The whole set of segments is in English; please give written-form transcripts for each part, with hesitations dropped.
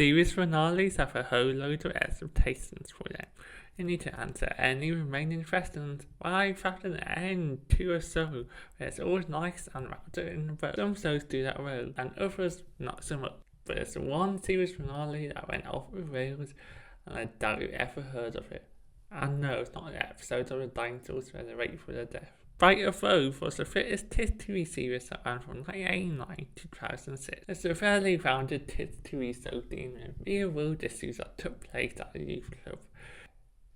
Series finales have a whole load of expectations for them. You need to answer any remaining questions right after the end to a show where it's always nice and wrapped in the bow. Some shows do that well, and others not so much. But there's one series finale that went off the rails, and I doubt you ever heard of it. And no, it's not the episode of the dinosaurs where they wait for their death. Fight of Fove was the fittest kids TV series that ran from 1989 to 2006. It's a fairly rounded kids TV show dealing with real world issues that took place at a youth club.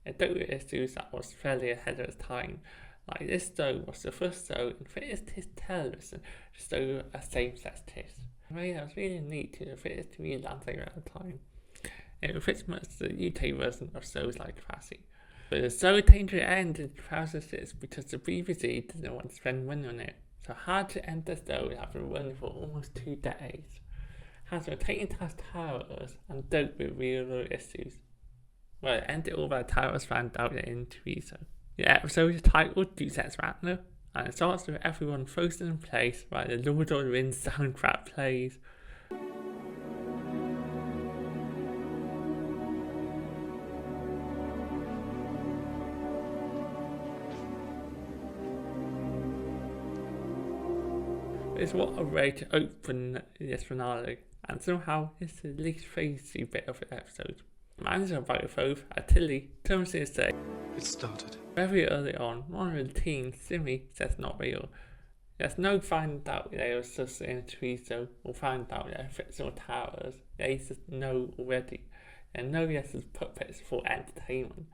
It dealt with issues that was fairly ahead of its time. Like this show was the first show in fittest kids television to show a same-sex kiss. In a way that was really neat to the fittest TV landscape at the time. It fits much the UK version of shows like Classy. But the show came to an end in 2006 because the BBC didn't want to spend money on it, so had to end the show after running for almost 2 decades. Has been taking past towers and dealt with real world issues. Well, it ended all by towers found out in TV show. The episode is titled Deus Ex Machina, and it starts with everyone frozen in place while the Lord of the Rings soundtrack plays. It's what a way to open this finale, and somehow it's the least crazy bit of the episode. Manager of Fove, Tilly, comes to say it started. Very early on, one of the teens, Simi, says not real. There's no find out they were just in a tree show or find out they're fictional towers. They just know already. And know this is puppets for entertainment.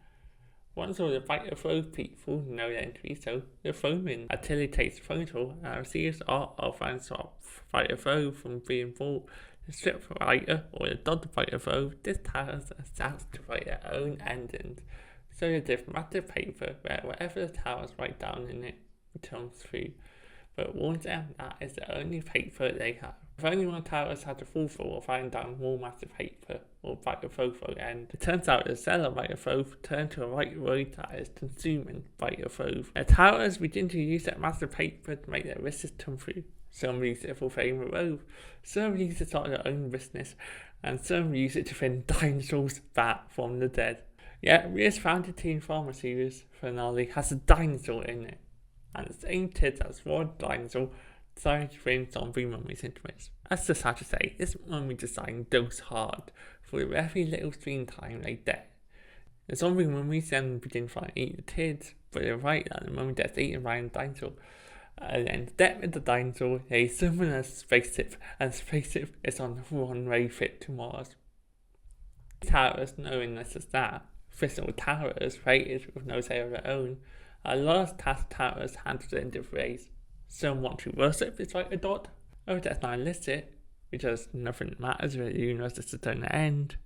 Once all the Fight of Fove people know they're in tree show, they phone in. Tilly takes a phone call and receives art of and stops Fight of Fove from being bought. The script writer or the dog Fight of Fove just tells and starts to write their own endings. So the diplomatic paper where whatever the towers write down in it comes through, but warns them that is the only paper they have. If only one of the towers had the full of writing down more massive paper or Fight of Fove will end. It turns out the seller of Fight of Fove turned to a right word that is consuming Fight of Fove. The towers begin to use that massive paper to make their wishes come through. Some use it for fame and wealth, some use it to start their own business, and some use it to bring dinosaurs back from the dead. Yet, Ria's Founded Teen Pharma series finale has a dinosaur in it, and the same kid as one dinosaur decided to bring zombie mummies into it. That's just how to say, this mummy design goes hard for the very little screen time they get. The zombie mummies then begin trying to eat the kids, but they're right that the mummy gets eaten by a dinosaur. And then to death with the dinosaur, they summon a spaceship, and the spaceship is on the one-way trip to Mars. Towers, knowing this is that, physical towers rated with no say of their own, a lot of task towers handled in different ways. Some want to worship this like a dot, others that's nihilistic, because nothing matters with the universe is to an end.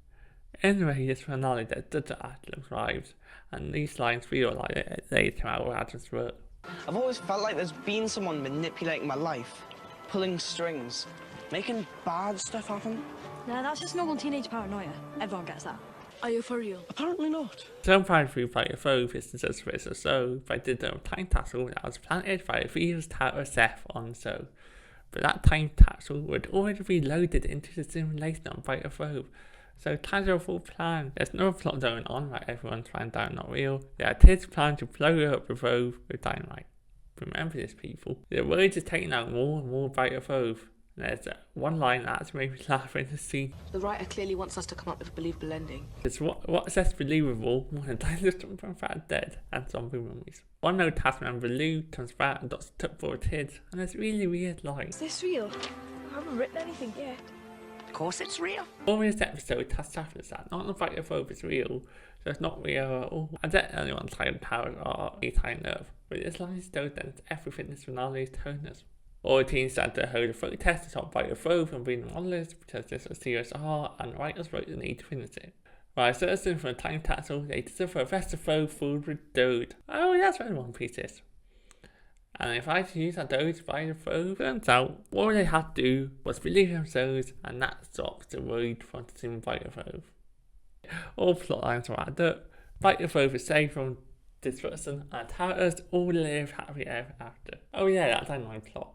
Anyway, this finale that does the Adam's lives, and these lines feel like they came out of Adam's work. I've always felt like there's been someone manipulating my life, pulling strings, making bad stuff happen. Nah, that's just normal teenage paranoia. Everyone gets that. Are you for real? Apparently not. Some find through Fight of Fove instances for this or so, but I did a time capsule that was planted by the Venus Tower Seth on so. But that time capsule would already be loaded into the simulation on Fight of Fove. So casual full plan. There's no plot going on like everyone's found out not real. There are kids plan to blow up the Fove with dynamite. Remember this, people. The word is taking out more and more Fight of Fove. There's one line that's made me laugh in the scene. The writer clearly wants us to come up with a believable ending. It's what says believable when a dinosaur comes back dead and zombie mummies. One old cast member Lou comes back and does took for kids, and it's really weird lines. Is this real? I haven't written anything yet. Of course it's real. All this episode has chapters that not the Fight of Fove is real, so it's not real at all. I bet anyone's like powers are a tiny nerve, but this line still does everything this finale is telling us. All the teens had to hold a photo test to top Fight of Fove and bring them on list because this was serious art and the writers wrote the need to finish it. While searching for a time capsule, they discover a vest of Fove filled with Dode. Oh, that's where One Piece is. And if I to use that Dode by the Fove, turns out all they had to do was believe themselves, and that stops the road from seeing Fight of Fove. All plot lines are added up. Fight of Fove is saved from destruction, and towers all live happily ever after. Oh yeah, that's my plot.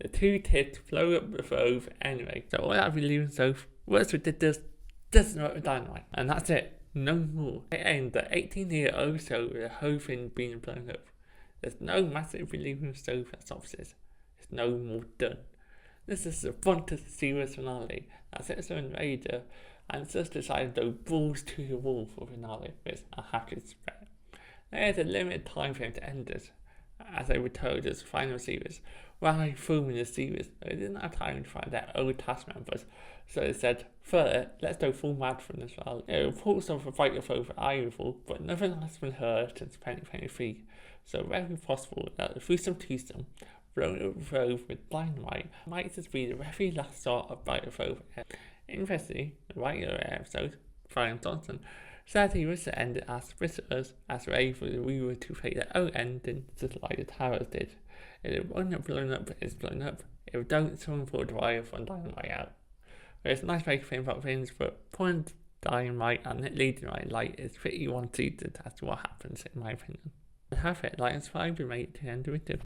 The two kids blow up the Fove anyway, so all that believe themselves, works with this doesn't work with dynamite, and that's it. No more. It ends the 18-year-old show with the whole thing being blown up. There's no massive relieving stove that stops this. It's no more done. This is the front of the series finale. That's its own Raider, and it's just decided to go balls to the wall for finale with a hatchet spread. There's a limited time frame to end this, as they were told as final series. While filming the series, they didn't have time to find their old cast members, so they said, "Further, let's go full mad from this while." Reports of a fight over Ironfall, but nothing has been heard since 2023, so very possible that the threesome twosome blown up the road with dynamite might just be the very last start of Bright Road. Interestingly, the writer of the episode, Brian Johnson, said he wished to end it as visitors, as were able to fake their own ending just like the Towers did. If it wasn't blown up, it's blown up. If don't, someone pull the wire from dynamite out. It's a nice way to think about things, but pulling dynamite and it leading right light is pretty one-sided as to what happens, in my opinion. I have it, like and subscribe to make it to the end of the video.